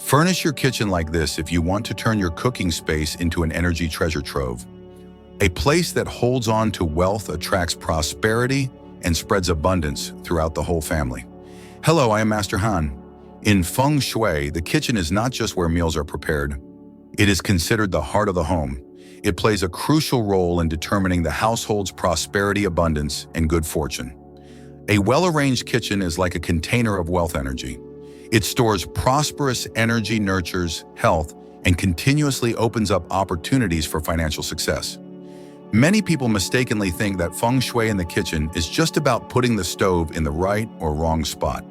Furnish your kitchen like this if you want to turn your cooking space into an energy treasure trove. A place that holds on to wealth, attracts prosperity, and spreads abundance throughout the whole family. Hello, I am Master Han. In Feng Shui, the kitchen is not just where meals are prepared. It is considered the heart of the home. It plays a crucial role in determining the household's prosperity, abundance, and good fortune. A well-arranged kitchen is like a container of wealth energy. It stores prosperous energy, nurtures health, and continuously opens up opportunities for financial success. Many people mistakenly think that Feng Shui in the kitchen is just about putting the stove in the right or wrong spot.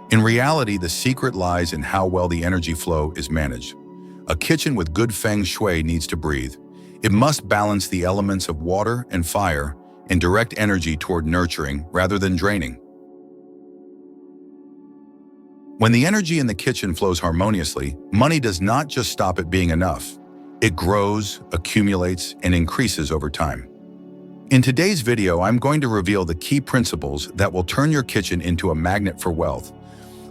In reality, the secret lies in how well the energy flow is managed. A kitchen with good Feng Shui needs to breathe. It must balance the elements of water and fire and direct energy toward nurturing rather than draining. When the energy in the kitchen flows harmoniously, money does not just stop at being enough. It grows, accumulates, and increases over time. In today's video, I'm going to reveal the key principles that will turn your kitchen into a magnet for wealth,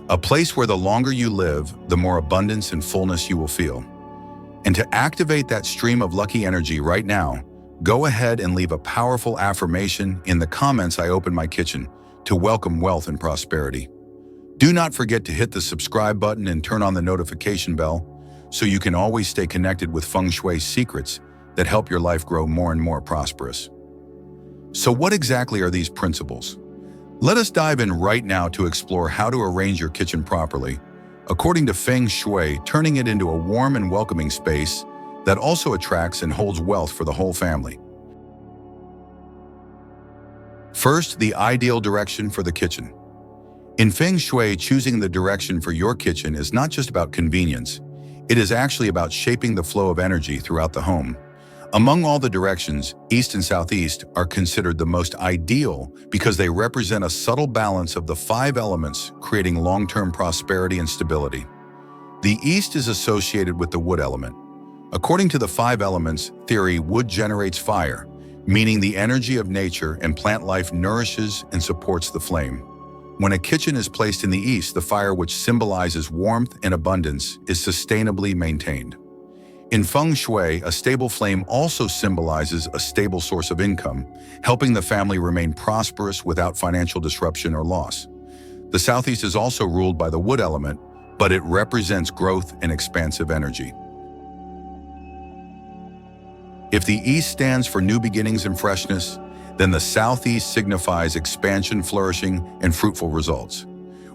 a place where the longer you live, the more abundance and fullness you will feel. And to activate that stream of lucky energy right now, go ahead and leave a powerful affirmation in the comments. I open my kitchen to welcome wealth and prosperity. Do not forget to hit the subscribe button and turn on the notification bell so you can always stay connected with Feng Shui secrets that help your life grow more and more prosperous. So what exactly are these principles? Let us dive in right now to explore how to arrange your kitchen properly, according to Feng Shui, turning it into a warm and welcoming space that also attracts and holds wealth for the whole family. First, the ideal direction for the kitchen. In Feng Shui, choosing the direction for your kitchen is not just about convenience. It is actually about shaping the flow of energy throughout the home. Among all the directions, east and southeast are considered the most ideal because they represent a subtle balance of the 5 elements, creating long-term prosperity and stability. The east is associated with the wood element. According to the 5 elements theory, wood generates fire, meaning the energy of nature and plant life nourishes and supports the flame. When a kitchen is placed in the east, the fire, which symbolizes warmth and abundance, is sustainably maintained. In Feng Shui, a stable flame also symbolizes a stable source of income, helping the family remain prosperous without financial disruption or loss. The southeast is also ruled by the wood element, but it represents growth and expansive energy. If the east stands for new beginnings and freshness, then the southeast signifies expansion, flourishing, and fruitful results.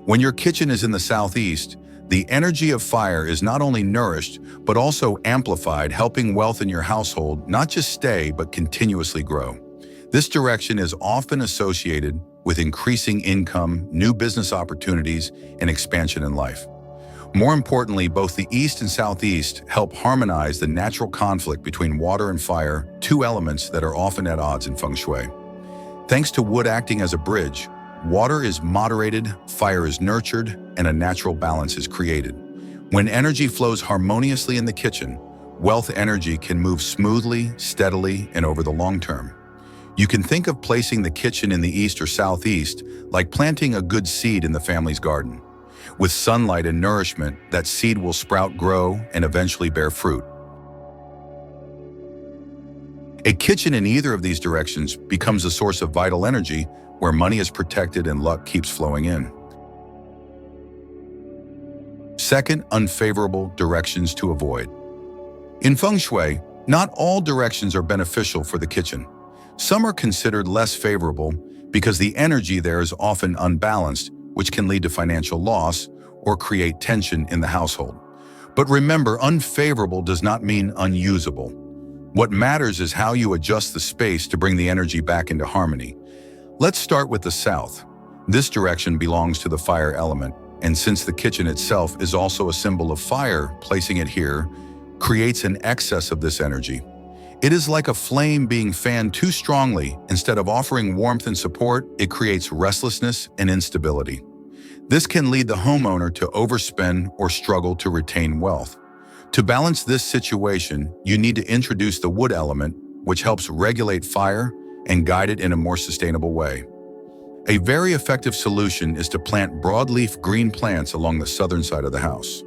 When your kitchen is in the southeast, the energy of fire is not only nourished, but also amplified, helping wealth in your household not just stay, but continuously grow. This direction is often associated with increasing income, new business opportunities, and expansion in life. More importantly, both the east and southeast help harmonize the natural conflict between water and fire, 2 elements that are often at odds in Feng Shui. Thanks to wood acting as a bridge, water is moderated, fire is nurtured, and a natural balance is created. When energy flows harmoniously in the kitchen, wealth energy can move smoothly, steadily, and over the long term. You can think of placing the kitchen in the east or southeast like planting a good seed in the family's garden. With sunlight and nourishment, that seed will sprout, grow, and eventually bear fruit. A kitchen in either of these directions becomes a source of vital energy where money is protected and luck keeps flowing in. Second, unfavorable directions to avoid. In Feng Shui, not all directions are beneficial for the kitchen. Some are considered less favorable because the energy there is often unbalanced, which can lead to financial loss or create tension in the household. But remember, unfavorable does not mean unusable. What matters is how you adjust the space to bring the energy back into harmony. Let's start with the south. This direction belongs to the fire element, and since the kitchen itself is also a symbol of fire, placing it here creates an excess of this energy. It is like a flame being fanned too strongly. Instead of offering warmth and support, it creates restlessness and instability. This can lead the homeowner to overspend or struggle to retain wealth. To balance this situation, you need to introduce the wood element, which helps regulate fire and guide it in a more sustainable way. A very effective solution is to plant broadleaf green plants along the southern side of the house.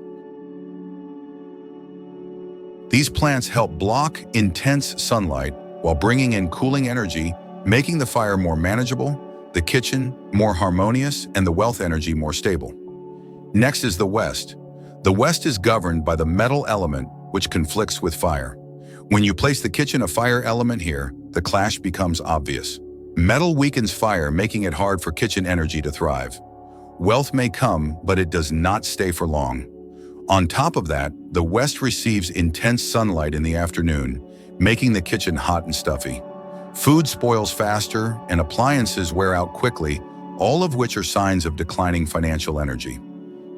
These plants help block intense sunlight while bringing in cooling energy, making the fire more manageable, the kitchen more harmonious, and the wealth energy more stable. Next is the West. The West is governed by the metal element, which conflicts with fire. When you place the kitchen a fire element here, the clash becomes obvious. Metal weakens fire, making it hard for kitchen energy to thrive. Wealth may come, but it does not stay for long. On top of that, the West receives intense sunlight in the afternoon, making the kitchen hot and stuffy. Food spoils faster and appliances wear out quickly, all of which are signs of declining financial energy.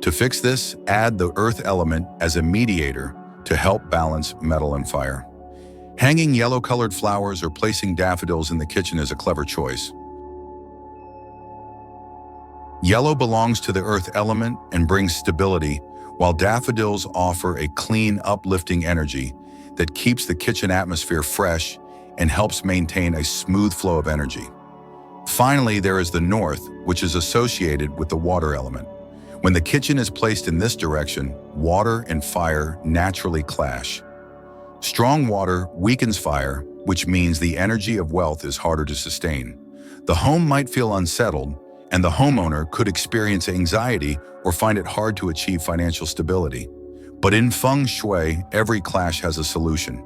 To fix this, add the earth element as a mediator to help balance metal and fire. Hanging yellow-colored flowers or placing daffodils in the kitchen is a clever choice. Yellow belongs to the earth element and brings stability, while daffodils offer a clean, uplifting energy that keeps the kitchen atmosphere fresh and helps maintain a smooth flow of energy. Finally, there is the north, which is associated with the water element. When the kitchen is placed in this direction, water and fire naturally clash. Strong water weakens fire, which means the energy of wealth is harder to sustain. The home might feel unsettled, and the homeowner could experience anxiety or find it hard to achieve financial stability. But in Feng Shui, every clash has a solution.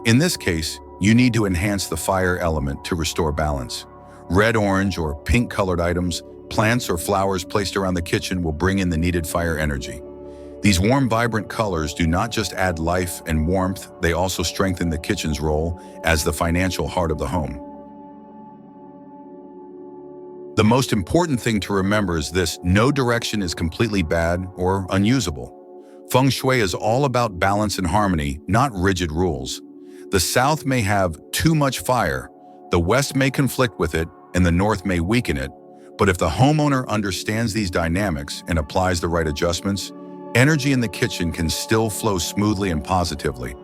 In this case, you need to enhance the fire element to restore balance. Red, orange, or pink-colored items, plants or flowers placed around the kitchen will bring in the needed fire energy. These warm, vibrant colors do not just add life and warmth, they also strengthen the kitchen's role as the financial heart of the home. The most important thing to remember is this: no direction is completely bad or unusable. Feng Shui is all about balance and harmony, not rigid rules. The south may have too much fire, the west may conflict with it, and the north may weaken it. But if the homeowner understands these dynamics and applies the right adjustments, energy in the kitchen can still flow smoothly and positively.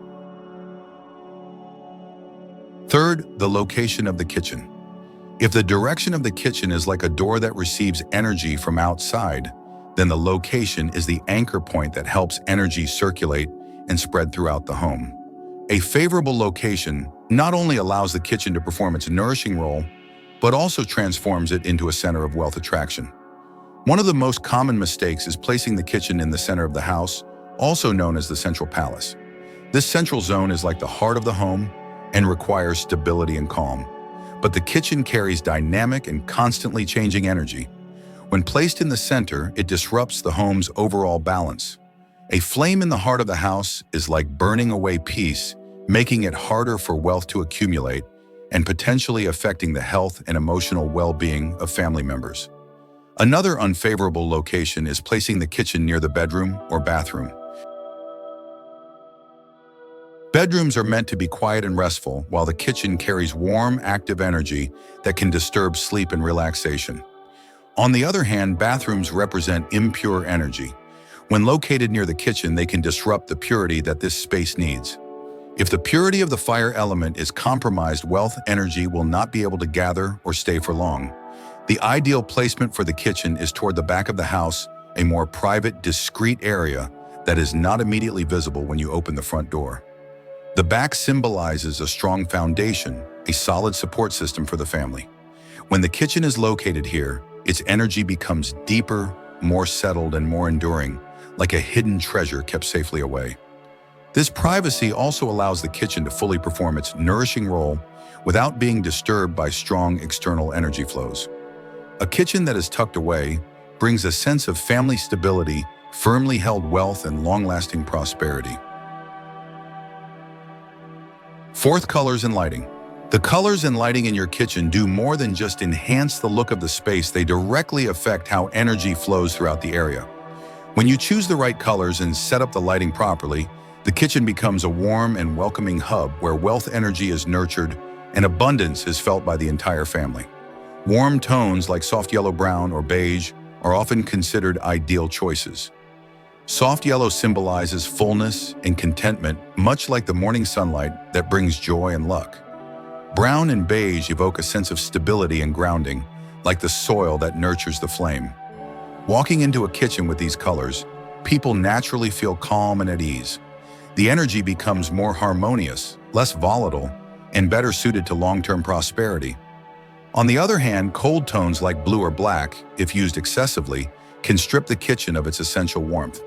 Third, the location of the kitchen. If the direction of the kitchen is like a door that receives energy from outside, then the location is the anchor point that helps energy circulate and spread throughout the home. A favorable location not only allows the kitchen to perform its nourishing role, but also transforms it into a center of wealth attraction. One of the most common mistakes is placing the kitchen in the center of the house, also known as the central palace. This central zone is like the heart of the home and requires stability and calm. But the kitchen carries dynamic and constantly changing energy. When placed in the center, it disrupts the home's overall balance. A flame in the heart of the house is like burning away peace, making it harder for wealth to accumulate and potentially affecting the health and emotional well-being of family members. Another unfavorable location is placing the kitchen near the bedroom or bathroom. Bedrooms are meant to be quiet and restful, while the kitchen carries warm, active energy that can disturb sleep and relaxation. On the other hand, bathrooms represent impure energy. When located near the kitchen, they can disrupt the purity that this space needs. If the purity of the fire element is compromised, wealth energy will not be able to gather or stay for long. The ideal placement for the kitchen is toward the back of the house, a more private, discreet area that is not immediately visible when you open the front door. The back symbolizes a strong foundation, a solid support system for the family. When the kitchen is located here, its energy becomes deeper, more settled, and more enduring, like a hidden treasure kept safely away. This privacy also allows the kitchen to fully perform its nourishing role without being disturbed by strong external energy flows. A kitchen that is tucked away brings a sense of family stability, firmly held wealth, and long-lasting prosperity. Fourth, colors and lighting. The colors and lighting in your kitchen do more than just enhance the look of the space, they directly affect how energy flows throughout the area. When you choose the right colors and set up the lighting properly, the kitchen becomes a warm and welcoming hub where wealth energy is nurtured and abundance is felt by the entire family. Warm tones like soft yellow-brown or beige are often considered ideal choices. Soft yellow symbolizes fullness and contentment, much like the morning sunlight that brings joy and luck. Brown and beige evoke a sense of stability and grounding, like the soil that nurtures the flame. Walking into a kitchen with these colors, people naturally feel calm and at ease. The energy becomes more harmonious, less volatile, and better suited to long-term prosperity. On the other hand, cold tones like blue or black, if used excessively, can strip the kitchen of its essential warmth.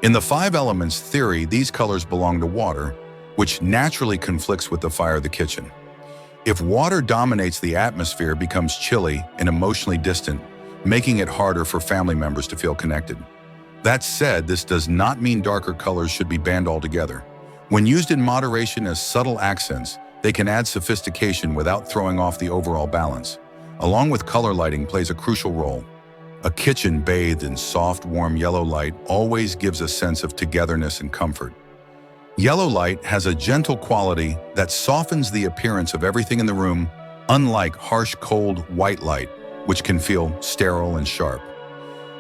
In the five elements theory, these colors belong to water, which naturally conflicts with the fire of the kitchen. If water dominates, the atmosphere becomes chilly and emotionally distant, making it harder for family members to feel connected. That said, this does not mean darker colors should be banned altogether. When used in moderation as subtle accents, they can add sophistication without throwing off the overall balance. Along with color, lighting plays a crucial role. A kitchen bathed in soft, warm yellow light always gives a sense of togetherness and comfort. Yellow light has a gentle quality that softens the appearance of everything in the room, unlike harsh, cold, white light, which can feel sterile and sharp.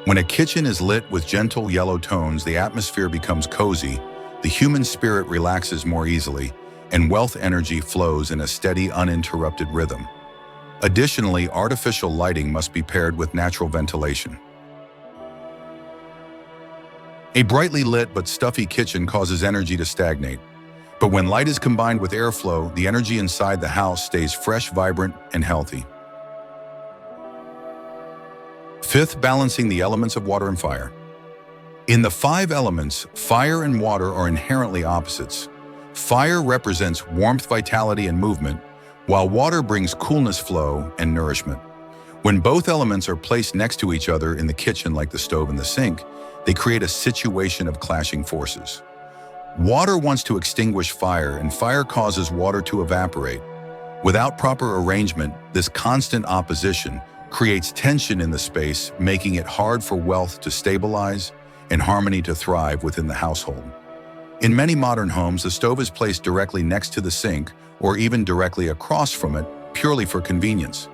When a kitchen is lit with gentle yellow tones, the atmosphere becomes cozy, the human spirit relaxes more easily, and wealth energy flows in a steady, uninterrupted rhythm. Additionally, artificial lighting must be paired with natural ventilation. A brightly lit but stuffy kitchen causes energy to stagnate. But when light is combined with airflow, the energy inside the house stays fresh, vibrant, and healthy. Fifth, balancing the elements of water and fire. In the five elements, fire and water are inherently opposites. Fire represents warmth, vitality, and movement, while water brings coolness, flow, and nourishment. When both elements are placed next to each other in the kitchen, like the stove and the sink, they create a situation of clashing forces. Water wants to extinguish fire, and fire causes water to evaporate. Without proper arrangement, this constant opposition creates tension in the space, making it hard for wealth to stabilize and harmony to thrive within the household. In many modern homes, the stove is placed directly next to the sink or even directly across from it, purely for convenience.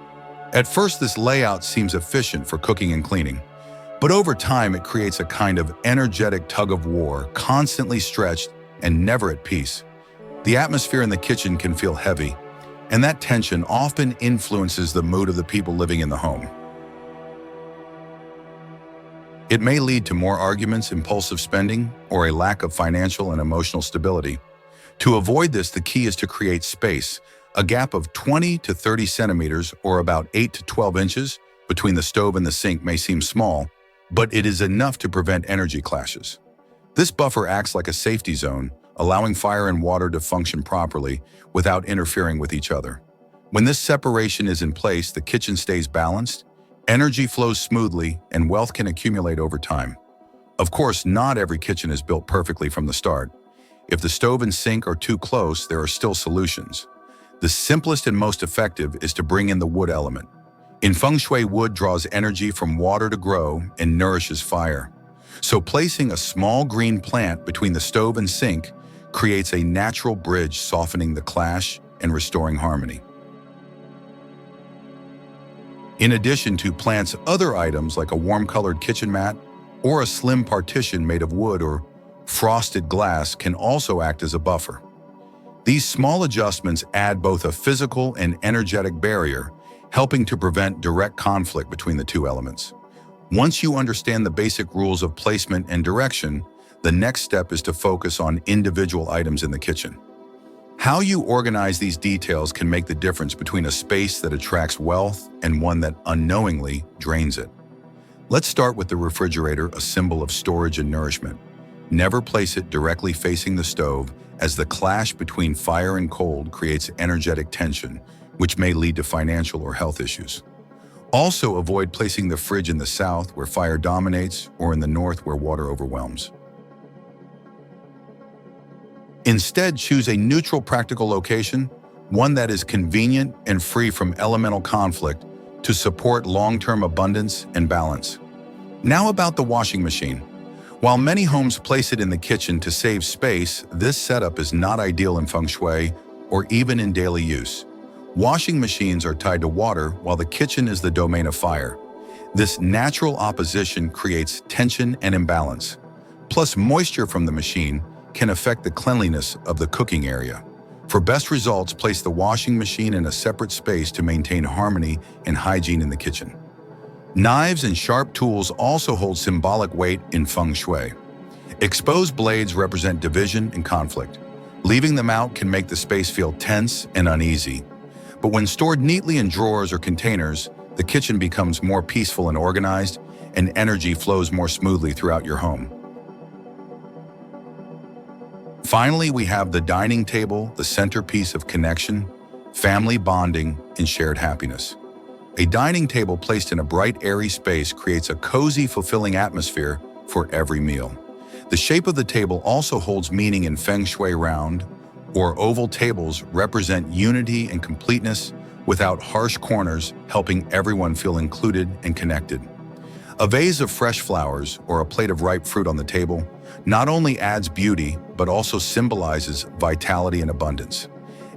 At first, this layout seems efficient for cooking and cleaning, but over time it creates a kind of energetic tug-of-war, constantly stretched and never at peace. The atmosphere in the kitchen can feel heavy, and that tension often influences the mood of the people living in the home. It may lead to more arguments, impulsive spending, or a lack of financial and emotional stability. To avoid this, the key is to create space, a gap of 20 to 30 centimeters or about 8 to 12 inches between the stove and the sink may seem small, but it is enough to prevent energy clashes. This buffer acts like a safety zone, allowing fire and water to function properly without interfering with each other. When this separation is in place, the kitchen stays balanced, energy flows smoothly, and wealth can accumulate over time. Of course, not every kitchen is built perfectly from the start. If the stove and sink are too close, there are still solutions. The simplest and most effective is to bring in the wood element. In Feng Shui, wood draws energy from water to grow and nourishes fire. So placing a small green plant between the stove and sink creates a natural bridge, softening the clash and restoring harmony. In addition to plants, other items like a warm-colored kitchen mat or a slim partition made of wood or frosted glass can also act as a buffer. These small adjustments add both a physical and energetic barrier, helping to prevent direct conflict between the two elements. Once you understand the basic rules of placement and direction, the next step is to focus on individual items in the kitchen. How you organize these details can make the difference between a space that attracts wealth and one that unknowingly drains it. Let's start with the refrigerator, a symbol of storage and nourishment. Never place it directly facing the stove, as the clash between fire and cold creates energetic tension, which may lead to financial or health issues. Also, avoid placing the fridge in the south, where fire dominates, or in the north, where water overwhelms. Instead, choose a neutral, practical location, one that is convenient and free from elemental conflict, to support long-term abundance and balance. Now about the washing machine. While many homes place it in the kitchen to save space, this setup is not ideal in Feng Shui or even in daily use. Washing machines are tied to water, while the kitchen is the domain of fire. This natural opposition creates tension and imbalance. Plus, moisture from the machine can affect the cleanliness of the cooking area. For best results, place the washing machine in a separate space to maintain harmony and hygiene in the kitchen. Knives and sharp tools also hold symbolic weight in Feng Shui. Exposed blades represent division and conflict. Leaving them out can make the space feel tense and uneasy. But when stored neatly in drawers or containers, the kitchen becomes more peaceful and organized, and energy flows more smoothly throughout your home. Finally, we have the dining table, the centerpiece of connection, family bonding, and shared happiness. A dining table placed in a bright, airy space creates a cozy, fulfilling atmosphere for every meal. The shape of the table also holds meaning in Feng Shui. Round or oval tables represent unity and completeness without harsh corners, helping everyone feel included and connected. A vase of fresh flowers or a plate of ripe fruit on the table not only adds beauty, but also symbolizes vitality and abundance.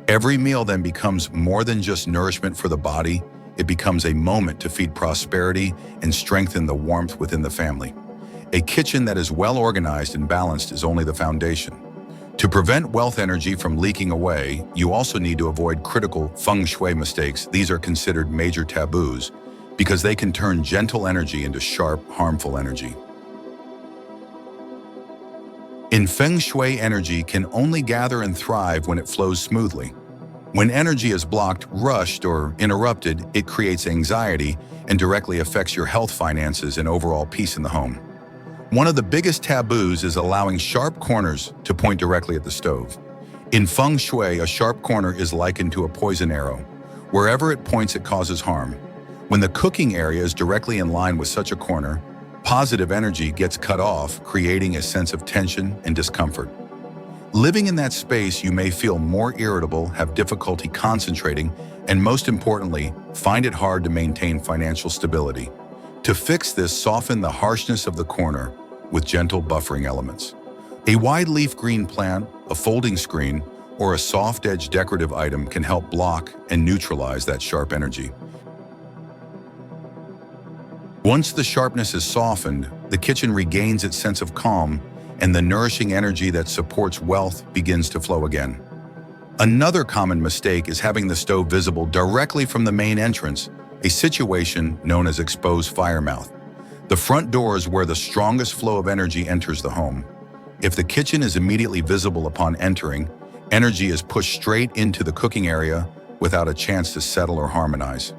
Every meal then becomes more than just nourishment for the body. It becomes a moment to feed prosperity and strengthen the warmth within the family. A kitchen that is well organized and balanced is only the foundation. To prevent wealth energy from leaking away, you also need to avoid critical Feng Shui mistakes. These are considered major taboos because they can turn gentle energy into sharp, harmful energy. In Feng Shui, energy can only gather and thrive when it flows smoothly. When energy is blocked, rushed, or interrupted, it creates anxiety and directly affects your health, finances, and overall peace in the home. One of the biggest taboos is allowing sharp corners to point directly at the stove. In Feng Shui, a sharp corner is likened to a poison arrow. Wherever it points, it causes harm. When the cooking area is directly in line with such a corner, positive energy gets cut off, creating a sense of tension and discomfort. Living in that space, you may feel more irritable, have difficulty concentrating, and most importantly, find it hard to maintain financial stability. To fix this, soften the harshness of the corner with gentle buffering elements. A wide leaf green plant, a folding screen, or a soft-edged decorative item can help block and neutralize that sharp energy. Once the sharpness is softened, the kitchen regains its sense of calm, and the nourishing energy that supports wealth begins to flow again. Another common mistake is having the stove visible directly from the main entrance, a situation known as exposed fire mouth. The front door is where the strongest flow of energy enters the home. If the kitchen is immediately visible upon entering, energy is pushed straight into the cooking area without a chance to settle or harmonize.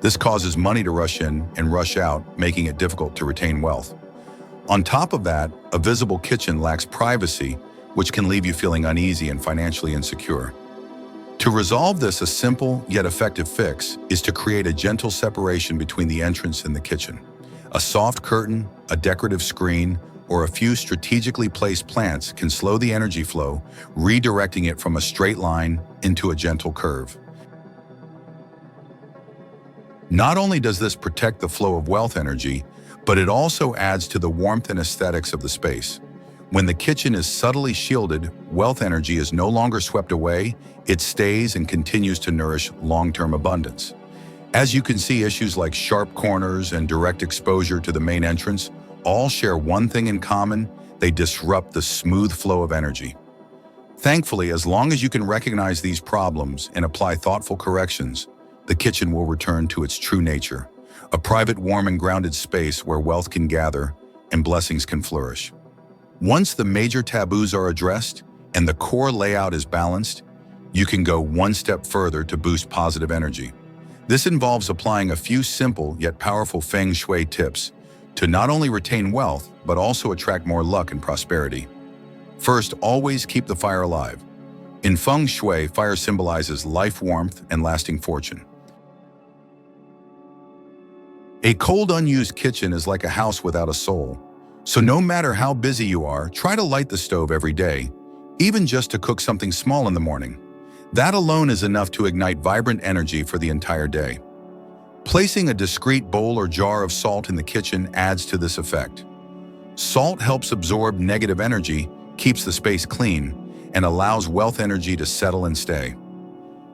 This causes money to rush in and rush out, making it difficult to retain wealth. On top of that, a visible kitchen lacks privacy, which can leave you feeling uneasy and financially insecure. To resolve this, a simple yet effective fix is to create a gentle separation between the entrance and the kitchen. A soft curtain, a decorative screen, or a few strategically placed plants can slow the energy flow, redirecting it from a straight line into a gentle curve. Not only does this protect the flow of wealth energy, but it also adds to the warmth and aesthetics of the space. When the kitchen is subtly shielded, wealth energy is no longer swept away, it stays and continues to nourish long-term abundance. As you can see, issues like sharp corners and direct exposure to the main entrance all share one thing in common: they disrupt the smooth flow of energy. Thankfully, as long as you can recognize these problems and apply thoughtful corrections, the kitchen will return to its true nature, a private, warm, and grounded space where wealth can gather and blessings can flourish. Once the major taboos are addressed and the core layout is balanced, you can go one step further to boost positive energy. This involves applying a few simple yet powerful Feng Shui tips to not only retain wealth, but also attract more luck and prosperity. First, always keep the fire alive. In Feng Shui, fire symbolizes life, warmth, and lasting fortune. A cold, unused kitchen is like a house without a soul. So no matter how busy you are, try to light the stove every day, even just to cook something small in the morning. That alone is enough to ignite vibrant energy for the entire day. Placing a discreet bowl or jar of salt in the kitchen adds to this effect. Salt helps absorb negative energy, keeps the space clean, and allows wealth energy to settle and stay.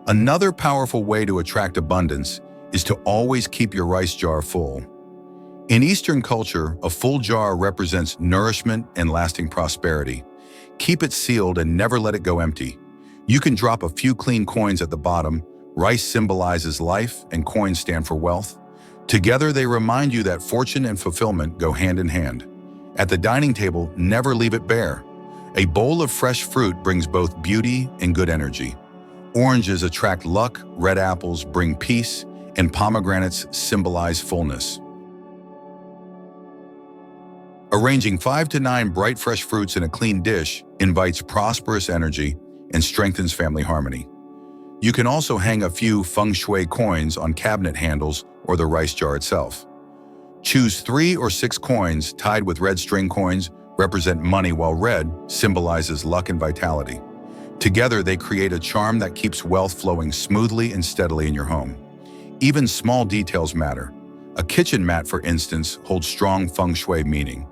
Another powerful way to attract abundance is to always keep your rice jar full. In Eastern culture, a full jar represents nourishment and lasting prosperity. Keep it sealed and never let it go empty. You can drop a few clean coins at the bottom. Rice symbolizes life and coins stand for wealth. Together, they remind you that fortune and fulfillment go hand in hand. At the dining table, never leave it bare. A bowl of fresh fruit brings both beauty and good energy. Oranges attract luck, red apples bring peace, and pomegranates symbolize fullness. Arranging 5 to 9 bright fresh fruits in a clean dish invites prosperous energy and strengthens family harmony. You can also hang a few Feng Shui coins on cabinet handles or the rice jar itself. Choose 3 or 6 coins tied with red string coins represent money, while red symbolizes luck and vitality. Together, they create a charm that keeps wealth flowing smoothly and steadily in your home. Even small details matter. A kitchen mat, for instance, holds strong Feng Shui meaning.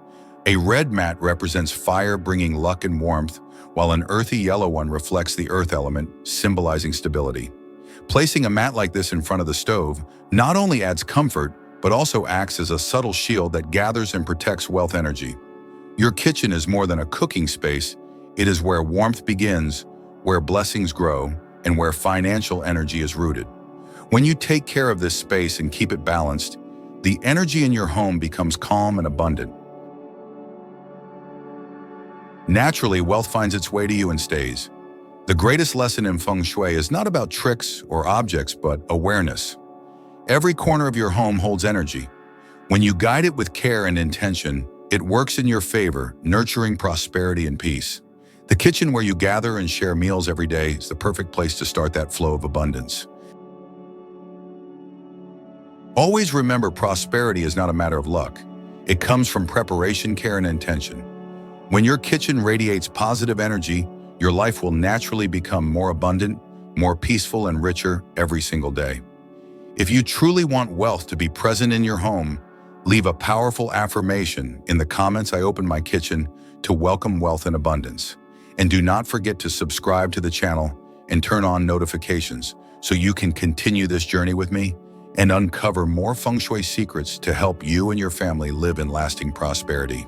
A red mat represents fire, bringing luck and warmth, while an earthy yellow one reflects the earth element, symbolizing stability. Placing a mat like this in front of the stove not only adds comfort, but also acts as a subtle shield that gathers and protects wealth energy. Your kitchen is more than a cooking space. It is where warmth begins, where blessings grow, and where financial energy is rooted. When you take care of this space and keep it balanced, the energy in your home becomes calm and abundant. Naturally, wealth finds its way to you and stays. The greatest lesson in Feng Shui is not about tricks or objects, but awareness. Every corner of your home holds energy. When you guide it with care and intention, it works in your favor, nurturing prosperity and peace. The kitchen where you gather and share meals every day is the perfect place to start that flow of abundance. Always remember, prosperity is not a matter of luck. It comes from preparation, care, and intention. When your kitchen radiates positive energy, your life will naturally become more abundant, more peaceful, and richer every single day. If you truly want wealth to be present in your home, leave a powerful affirmation in the comments. I open my kitchen to welcome wealth and abundance. And do not forget to subscribe to the channel and turn on notifications so you can continue this journey with me and uncover more Feng Shui secrets to help you and your family live in lasting prosperity.